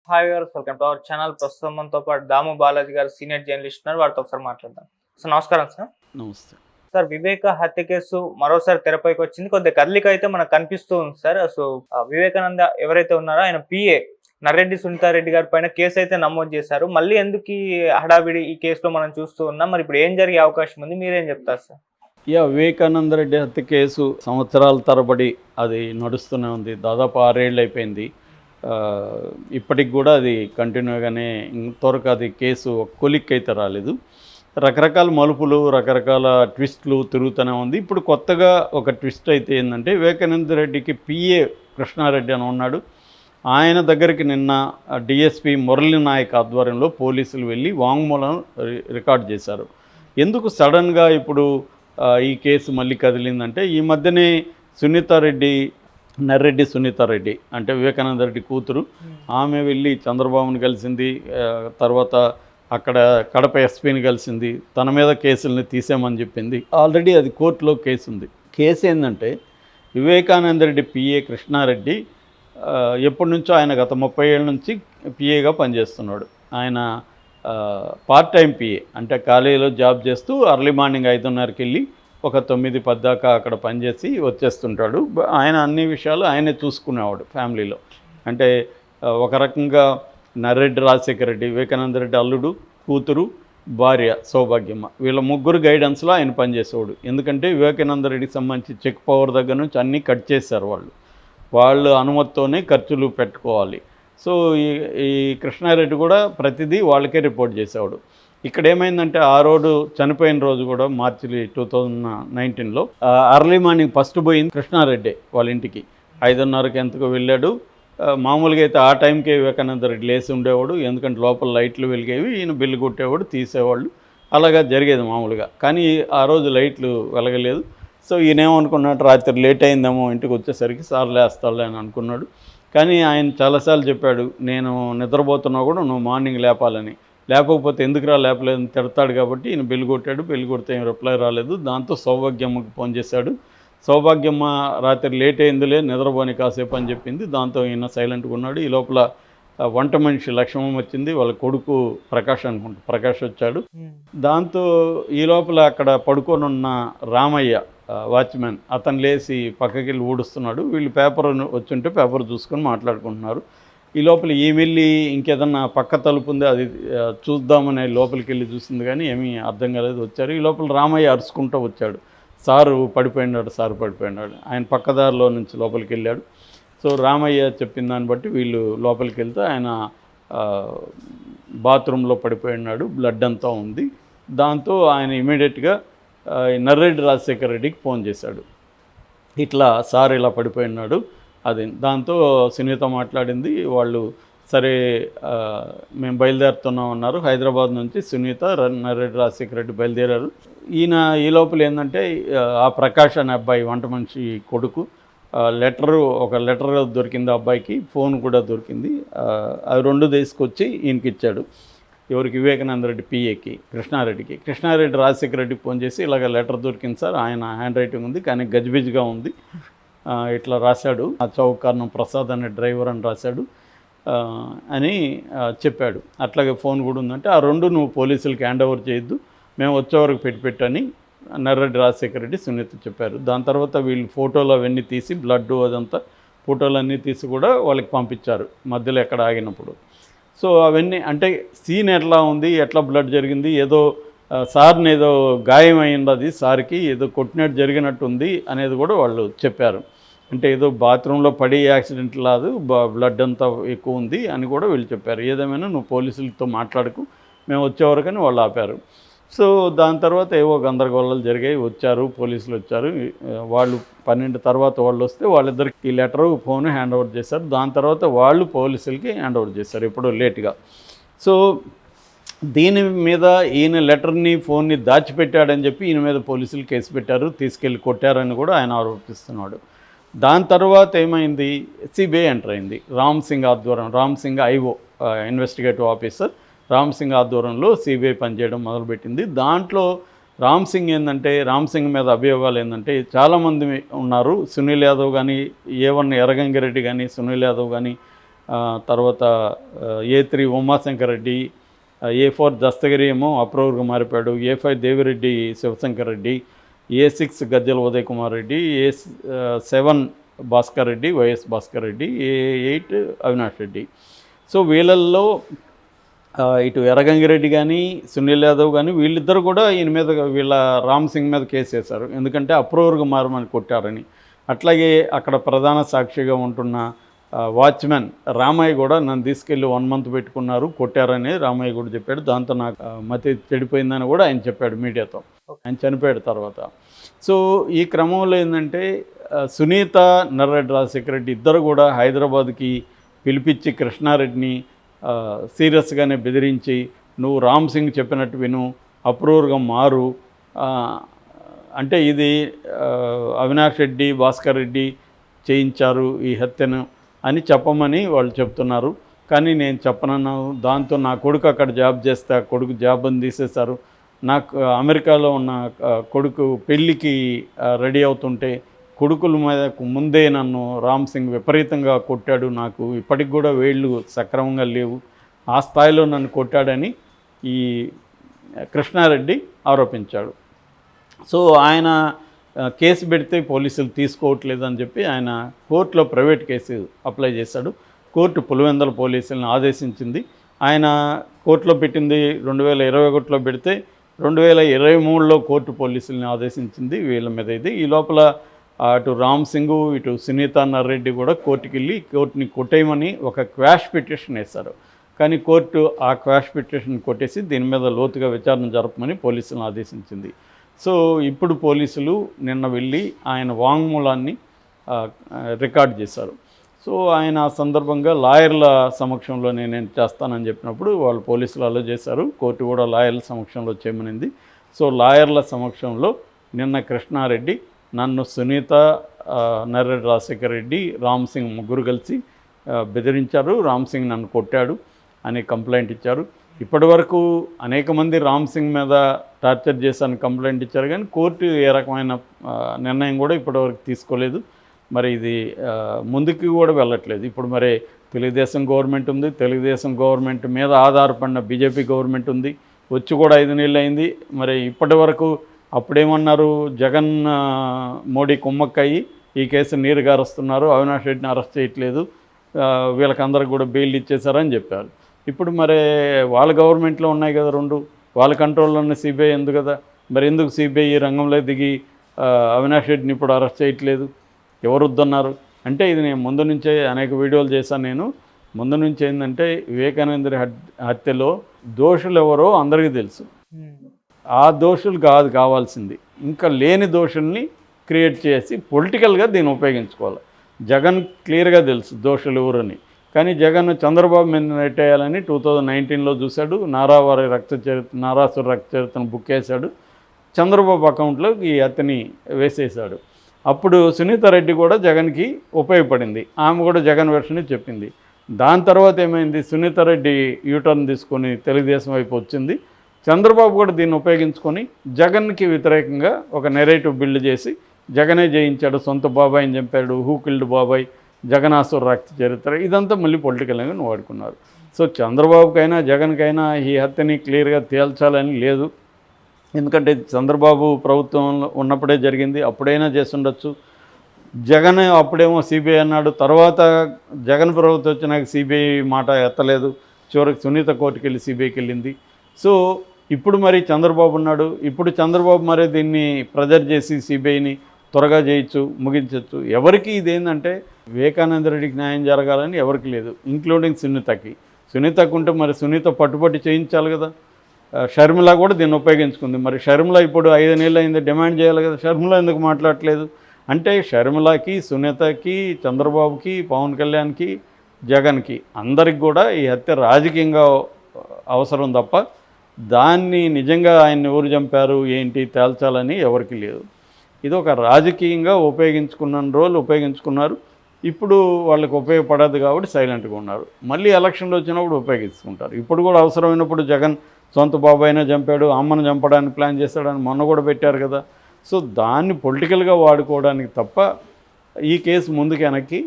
Hi viewers, welcome to our channel. ప్రస్తుతం మనతో పాటు దాము బాలాజీ గారు సీనియర్ జర్నలిస్ట్ ఉన్నారు. వారితో ఒకసారి మాట్లాడదాం. సార్ నమస్కారం సార్. నమస్తే. సార్, వివేక హత్య కేసు మరోసారి తెరపైకి వచ్చింది. కొద్దిగా కదలిక అయితే మనకు కనిపిస్తూ ఉంది సార్. సో వివేకానంద ఎవరైతే ఉన్నారో ఆయన పిఏ నర్రెడ్డి సునీతారెడ్డి గారి పైన కేసు అయితే నమోదు చేశారు. మళ్ళీ ఎందుకు ఈ హడావిడి ఈ కేసులో మనం చూస్తూ ఉన్నాం? మరి ఇప్పుడు ఏం జరిగే అవకాశం ఉంది? మీరేం చెప్తారు సార్? వివేకానంద రెడ్డి హత్య కేసు సంవత్సరాల తరబడి అది నడుస్తూనే ఉంది. దాదాపు 6 ఏళ్ళు అయిపోయింది. ఇప్పటికి కూడా అది కంటిన్యూగానే, ఇంతవరకు అది కేసు కొలిక్ అయితే రాలేదు. రకరకాల మలుపులు, రకరకాల ట్విస్ట్లు తిరుగుతూనే ఉంది. ఇప్పుడు కొత్తగా ఒక ట్విస్ట్ అయితే ఏంటంటే, వివేకానంద రెడ్డికి పిఏ కృష్ణారెడ్డి అని ఉన్నాడు. ఆయన దగ్గరికి నిన్న డిఎస్పి మురళీ నాయక్ ఆధ్వర్యంలో పోలీసులు వెళ్ళి వాంగ్మూలం రికార్డ్ చేశారు. ఎందుకు సడన్గా ఇప్పుడు ఈ కేసు మళ్ళీ కదిలిందంటే, ఈ మధ్యనే సునీతారెడ్డి, నర్రెడ్డి సునీతారెడ్డి అంటే వివేకానంద రెడ్డి కూతురు, ఆమె వెళ్ళి చంద్రబాబుని కలిసింది. తర్వాత అక్కడ కడప ఎస్పీని కలిసింది. తన మీద కేసుల్ని తీసేయమని చెప్పింది. ఆల్రెడీ అది కోర్టులో కేసు ఉంది. కేసు ఏంటంటే, వివేకానంద రెడ్డి పిఏ కృష్ణారెడ్డి ఎప్పటి నుంచో, ఆయన గత 30 ఏళ్ళ నుంచి పిఏగా పనిచేస్తున్నాడు. ఆయన పార్ట్ టైం పిఏ, అంటే కాలేజీలో జాబ్ చేస్తూ అర్లీ మార్నింగ్ 5:30కి వెళ్ళి ఒక 9-10 దాకా అక్కడ పనిచేసి వచ్చేస్తుంటాడు. ఆయన అన్ని విషయాలు ఆయనే చూసుకునేవాడు ఫ్యామిలీలో. అంటే ఒక రకంగా నర్రెడ్డి రాజశేఖర రెడ్డి, వివేకానంద రెడ్డి అల్లుడు, కూతురు, భార్య సౌభాగ్యమ్మ, వీళ్ళ ముగ్గురు గైడెన్స్లో ఆయన పనిచేసేవాడు. ఎందుకంటే వివేకానంద రెడ్డికి సంబంధించి చెక్ పవర్ దగ్గర నుంచి అన్నీ కట్ చేశారు వాళ్ళ అనుమతితోనే ఖర్చులు పెట్టుకోవాలి. సో ఈ కృష్ణారెడ్డి కూడా ప్రతిదీ వాళ్ళకే రిపోర్ట్ చేసేవాడు. ఇక్కడ ఏమైందంటే, ఆ రోజు చనిపోయిన రోజు కూడా మార్చి 2019లో అర్లీ మార్నింగ్ ఫస్ట్ పోయింది కృష్ణారెడ్డి వాళ్ళ ఇంటికి. 5:30కి ఎంతకు వెళ్ళాడు. మామూలుగా అయితే ఆ టైంకే వివేకానంద రెడ్డి లేచి ఉండేవాడు. ఎందుకంటే లోపల లైట్లు వెలిగేవి, ఈయన బిల్లు కొట్టేవాడు, తీసేవాళ్ళు, అలాగా జరిగేది మామూలుగా. కానీ ఆ రోజు లైట్లు వెలగలేదు. సో ఈయనేమనుకున్నాడు, రాత్రి లేట్ అయిందేమో ఇంటికి వచ్చేసరికి, సార్ లేస్తాడులే అని అనుకున్నాడు. కానీ ఆయన చాలాసార్లు చెప్పాడు, నేను నిద్రపోతున్నా కూడా నువ్వు మార్నింగ్ లేపాలని, లేకపోతే ఎందుకురా లేపలేదని తిడతాడు. కాబట్టి ఈయన బెల్లు కొట్టాడు. బెల్లు కొడితే ఏం రిప్లై రాలేదు. దాంతో సౌభాగ్యమ్మకి ఫోన్ చేశాడు. సౌభాగ్యమ్మ రాత్రి లేట్ అయిందిలే, నిద్రపోని కాసేపు అని చెప్పింది. దాంతో ఈయన సైలెంట్గా ఉన్నాడు. ఈ లోపల వంట మనిషి లక్ష్మమ్మ వచ్చింది. వాళ్ళ కొడుకు ప్రకాష్ అనుకుంటా, ప్రకాష్ వచ్చాడు. దాంతో ఈ లోపల అక్కడ పడుకొనున్న రామయ్య వాచ్మెన్, అతను లేచి పక్కకి వెళ్ళి ఊడుస్తున్నాడు. వీళ్ళు పేపర్ వచ్చుంటే పేపర్ చూసుకొని మాట్లాడుకుంటున్నారు. ఈ లోపల ఈమెళ్ళి ఇంకేదన్నా పక్క తలుపు ఉంది, అది చూద్దామని లోపలికి వెళ్ళి చూసింది. కానీ ఏమీ అర్థం కాలేదు. వచ్చారు. ఈ లోపల రామయ్య అరుచుకుంటూ వచ్చాడు, సారు పడిపోయినాడు, సారు పడిపోయినాడు. ఆయన పక్కదారిలో నుంచి లోపలికి వెళ్ళాడు. సో రామయ్య చెప్పిన దాన్ని బట్టి వీళ్ళు లోపలికి వెళ్తే ఆయన బాత్రూంలో పడిపోయినాడు, బ్లడ్ అంతా ఉంది. దాంతో ఆయన ఇమీడియట్గా నర్రెడ్డి రాజశేఖర రెడ్డికి ఫోన్ చేశాడు, ఇట్లా సార్ ఇలా పడిపోయినాడు అది. దాంతో సునీత మాట్లాడింది. వాళ్ళు సరే మేము బయలుదేరుతున్నాం అన్నారు. హైదరాబాద్ నుంచి సునీత, నర్రెడ్డి రాజశేఖర రెడ్డి బయలుదేరారు. ఈయన ఈ లోపల ఏంటంటే, ఆ ప్రకాష్ అనే అబ్బాయి వంట మనిషి కొడుకు ఒక లెటర్ దొరికింది అబ్బాయికి, ఫోన్ కూడా దొరికింది. అవి 2 తీసుకొచ్చి ఈయనకి ఇచ్చాడు. ఎవరికి? వివేకానంద రెడ్డి పిఏకి కృష్ణారెడ్డికి. కృష్ణారెడ్డి రాజశేఖర రెడ్డికి ఫోన్ చేసి, ఇలాగ లెటర్ దొరికింది సార్, ఆయన హ్యాండ్ రైటింగ్ ఉంది కానీ గజిబిజిగా ఉంది, ఇట్లా రాశాడు, ఆ చౌక్ కారణం ప్రసాద్ అనే డ్రైవర్ అని రాశాడు అని చెప్పాడు. అట్లాగే ఫోన్ కూడా ఉందంటే, ఆ 2 నువ్వు పోలీసులకి హ్యాండ్ ఓవర్ చేయొద్దు, మేము వచ్చే వరకు పెట్టని నర్రెడ్డి రాజశేఖర రెడ్డి సునీత చెప్పారు. దాని తర్వాత వీళ్ళు ఫోటోలు అవన్నీ తీసి, బ్లడ్ అదంతా ఫోటోలన్నీ తీసి కూడా వాళ్ళకి పంపించారు మధ్యలో ఎక్కడ ఆగినప్పుడు. సో అవన్నీ అంటే సీన్ ఎట్లా ఉంది, ఎట్లా బ్లడ్ జరిగింది, ఏదో సార్ని ఏదో గాయం అయింది, అది సార్కి ఏదో కొట్టినట్టు జరిగినట్టు ఉంది అనేది కూడా వాళ్ళు చెప్పారు. అంటే ఏదో బాత్రూంలో పడి యాక్సిడెంట్ కాదు, బ్లడ్ అంతా ఎక్కువ ఉంది అని కూడా వీళ్ళు చెప్పారు. ఏదేమైనా నువ్వు పోలీసులతో మాట్లాడకు, మేము వచ్చేవరకని వాళ్ళు ఆపారు. సో దాని తర్వాత ఏవో గందరగోళాలు జరిగాయి. వచ్చారు, పోలీసులు వచ్చారు. వాళ్ళు 12 తర్వాత వాళ్ళు వస్తే వాళ్ళిద్దరికి ఈ లెటరు, ఫోను హ్యాండ్ ఓవర్ చేశారు. దాని తర్వాత వాళ్ళు పోలీసులకి హ్యాండ్ ఓవర్ చేశారు ఎప్పుడో లేట్గా. సో దీని మీద ఈయన లెటర్ని, ఫోన్ని దాచిపెట్టాడని చెప్పి ఈయన మీద పోలీసులు కేసు పెట్టారు, తీసుకెళ్ళి కొట్టారని కూడా ఆయన ఆరోపిస్తున్నాడు. దాని తర్వాత ఏమైంది, సిబిఐ ఎంటర్ అయింది. రామ్ సింగ్ ఆధ్వర్యం, Ram Singh IO investigative officer, Ram Singh ఆధ్వర్యంలో సిబిఐ పనిచేయడం మొదలుపెట్టింది. దాంట్లో రామ్ సింగ్ ఏంటంటే, రామ్ సింగ్ మీద అభియోగాలు ఏంటంటే, చాలామంది ఉన్నారు. సునీల్ యాదవ్ కానీ, A1 ఎర్రగంగిరెడ్డి కానీ, సునీల్ యాదవ్ కానీ, తర్వాత A3 ఉమాశంకర్ రెడ్డి, A4 దస్తగిరి ఏమో అప్రూవర్గా మారిపోయాడు, A5 Devireddy Shivashankar Reddy, A6 Gajjala Uday Kumar Reddy, A7 Bhaskar Reddy, YS Bhaskar Reddy, A8 Avinash Reddy. So వీళ్ళల్లో ఇటు ఎర్రగంగిరెడ్డి కానీ సునీల్ యాదవ్ కానీ వీళ్ళిద్దరు కూడా ఈయన మీద వీళ్ళ రామ్ సింగ్ మీద కేసు వేశారు, ఎందుకంటే అప్రూవర్గా మారమని కొట్టారని. అట్లాగే అక్కడ ప్రధాన సాక్షిగా ఉంటున్న వాచ్మెన్ రామయ్య కూడా నన్ను తీసుకెళ్ళి 1 month పెట్టుకున్నారు, కొట్టారని రామయ్య కూడా చెప్పాడు. దాంతో నాకు మతి చెడిపోయిందని కూడా ఆయన చెప్పాడు మీడియాతో, ఆయన చనిపోయాడు తర్వాత. సో ఈ క్రమంలో ఏంటంటే సునీత, నర్రెడ్డి రాజశేఖర రెడ్డి ఇద్దరు కూడా హైదరాబాద్కి పిలిపించి కృష్ణారెడ్డిని సీరియస్గానే బెదిరించి, నువ్వు రామ్ సింగ్ చెప్పినట్టు విను, అప్రూవర్గా మారు, అంటే ఇది అవినాష్ రెడ్డి, భాస్కర్ రెడ్డి చేయించారు ఈ హత్యను అని చెప్పమని వాళ్ళు చెప్తున్నారు. కానీ నేను చెప్పనన్నాను. దాంతో నా కొడుకు అక్కడ జాబ్ చేస్తే ఆ కొడుకు జాబ్ని తీసేశారు. నాకు అమెరికాలో ఉన్న కొడుకు పెళ్ళికి రెడీ అవుతుంటే కొడుకుల మీద ముందే నన్ను రామ్ సింగ్ విపరీతంగా కొట్టాడు. నాకు ఇప్పటికి కూడా వేళ్ళు సక్రమంగా లేవు, ఆ స్థాయిలో నన్ను కొట్టాడని ఈ కృష్ణారెడ్డి ఆరోపించాడు. సో ఆయన కేసు పెడితే పోలీసులు తీసుకోవట్లేదని చెప్పి ఆయన కోర్టులో ప్రైవేట్ కేసు అప్లై చేశాడు. కోర్టు పులివెందుల పోలీసులను ఆదేశించింది. ఆయన కోర్టులో పెట్టింది 2021లో పెడితే 2023లో కోర్టు పోలీసుల్ని ఆదేశించింది వీళ్ళ మీద. ఇది ఈ లోపల అటు రామ్ సింగ్, ఇటు సునీత నర్రెడ్డి కూడా కోర్టుకి వెళ్ళి కోర్టుని కొట్టేయమని ఒక క్వాష్ పిటిషన్ వేశారు. కానీ కోర్టు ఆ క్వాష్ పిటిషన్ కొట్టేసి దీని మీద లోతుగా విచారణ జరపమని పోలీసులను ఆదేశించింది. సో ఇప్పుడు పోలీసులు నిన్న వెళ్ళి ఆయన వాంగ్మూలాన్ని రికార్డ్ చేశారు. సో ఆయన ఆ సందర్భంగా లాయర్ల సమక్షంలో నేను చేస్తానని చెప్పినప్పుడు వాళ్ళు పోలీసులు అలో చేశారు. కోర్టు కూడా లాయర్ల సమక్షంలో చేయమనింది. సో లాయర్ల సమక్షంలో నిన్న కృష్ణారెడ్డి నన్ను సునీత, నర్రెడ్డి రాజశేఖర రెడ్డి, రామ్ సింగ్ ముగ్గురు కలిసి బెదిరించారు, రామ్ సింగ్ నన్ను కొట్టాడు అని కంప్లైంట్ ఇచ్చారు. ఇప్పటి వరకు అనేక మంది రామ్ సింగ్ మీద టార్చర్ చేశాను కంప్లైంట్ ఇచ్చారు, కానీ కోర్టు ఏ రకమైన నిర్ణయం కూడా ఇప్పటివరకు తీసుకోలేదు. మరి ఇది ముందుకు కూడా వెళ్ళట్లేదు. ఇప్పుడు మరి తెలుగుదేశం గవర్నమెంట్ ఉంది, తెలుగుదేశం గవర్నమెంట్ మీద ఆధారపడిన బీజేపీ గవర్నమెంట్ ఉంది, వచ్చి కూడా 5 నెలలు అయింది. మరి ఇప్పటి వరకు అప్పుడేమన్నారు, జగన్ మోడీ కుమ్మక్కయ్యి ఈ కేసు నీరు గారుస్తున్నారు, అవినాష్ రెడ్డిని అరెస్ట్ చేయట్లేదు, వీళ్ళకందరికి కూడా బెయిల్ ఇచ్చేశారని చెప్పారు. ఇప్పుడు మరి వాళ్ళ గవర్నమెంట్లో ఉన్నాయి కదా 2, వాళ్ళ కంట్రోల్లో ఉన్న సిబిఐ ఉంది కదా, మరి ఎందుకు సిబిఐ రంగంలో దిగి అవినాష్ రెడ్డిని ఇప్పుడు అరెస్ట్ చేయట్లేదు, ఎవరు వద్దన్నారు అంటే? ఇది నేను ముందు నుంచే అనేక వీడియోలు చేశాను. నేను ముందు నుంచి ఏంటంటే వివేకానంద హత్యలో దోషులు ఎవరో అందరికీ తెలుసు. ఆ దోషులు కావాల్సింది, ఇంకా లేని దోషుల్ని క్రియేట్ చేసి పొలిటికల్గా దీన్ని ఉపయోగించుకోవాలి. జగన్ క్లియర్గా తెలుసు దోషులు ఎవరని, కానీ జగన్ చంద్రబాబు మీద నెట్టేయాలని 2019లో చూశాడు. నారాసుర రక్త చరిత్రను బుక్ చేశాడు, చంద్రబాబు అకౌంట్లో ఈ హత్యని వేసేశాడు. అప్పుడు సునీత రెడ్డి కూడా జగన్కి ఉపయోగపడింది, ఆమె కూడా జగన్ వెర్షన్ చెప్పింది. దాని తర్వాత ఏమైంది, సునీత రెడ్డి యూటర్న్ తీసుకొని తెలుగుదేశం వైపు వచ్చింది. చంద్రబాబు కూడా దీన్ని ఉపయోగించుకొని జగన్కి వ్యతిరేకంగా ఒక నెరేటివ్ బిల్డ్ చేసి జగనే జయించాడు, సొంత బాబాయిని చంపాడు, హూ కిల్డ్ బాబాయ్, జగనాసుర రక్త చరిత్ర, ఇదంతా మళ్ళీ పొలిటికల్గా వాడుకున్నారు. సో చంద్రబాబుకైనా జగన్కైనా ఈ హత్యని క్లియర్గా తేల్చాలని లేదు, ఎందుకంటే చంద్రబాబు ప్రభుత్వంలో ఉన్నప్పుడే జరిగింది, అప్పుడైనా చేస్తుండొచ్చు. జగన్ అప్పుడేమో సిబిఐ అన్నాడు, తర్వాత జగన్ ప్రభుత్వం వచ్చినాక సిబిఐ మాట ఎత్తలేదు, చివరికి సునీత కోర్టుకి వెళ్ళి సిబిఐకి వెళ్ళింది. సో ఇప్పుడు మరి చంద్రబాబు ఉన్నాడు, ఇప్పుడు చంద్రబాబు మరి దీన్ని ప్రెజర్ చేసి సిబిఐని త్వరగా చేయొచ్చు, ముగించవచ్చు. ఎవరికి ఇదేంటంటే వివేకానంద రెడ్డికి న్యాయం జరగాలని ఎవరికి లేదు, ఇంక్లూడింగ్ సునీతకు ఉంటే మరి సునీత పట్టుబట్టి చేయించాలి కదా. షర్మిల కూడా దీన్ని ఉపయోగించుకుంది. మరి షర్మిల ఇప్పుడు 5 నెలలు అయింది, డిమాండ్ చేయాలి కదా, షర్మిల ఎందుకు మాట్లాడట్లేదు అంటే షర్మిలకి, సునీతకి, చంద్రబాబుకి, పవన్ కళ్యాణ్కి, జగన్కి అందరికి కూడా ఈ హత్య రాజకీయంగా అవసరం తప్ప దాన్ని నిజంగా ఆయన్ని ఎవరు చంపారు ఏంటి తేల్చాలని ఎవరికి లేదు. ఇది ఒక రాజకీయంగా ఉపయోగించుకున్న రోజులు ఉపయోగించుకున్నారు. ఇప్పుడు వాళ్ళకి ఉపయోగపడదు కాబట్టి సైలెంట్గా ఉన్నారు. మళ్ళీ ఎలక్షన్లు వచ్చినప్పుడు ఉపయోగించుకుంటారు. ఇప్పుడు కూడా అవసరమైనప్పుడు జగన్ సొంత బాబాయినే చంపాడు, అమ్మను చంపడానికి ప్లాన్ చేస్తాడని మొన్న కూడా పెట్టారు కదా. సో దాన్ని పొలిటికల్గా వాడుకోవడానికి తప్ప ఈ కేసు ముందుకు వెనక్కి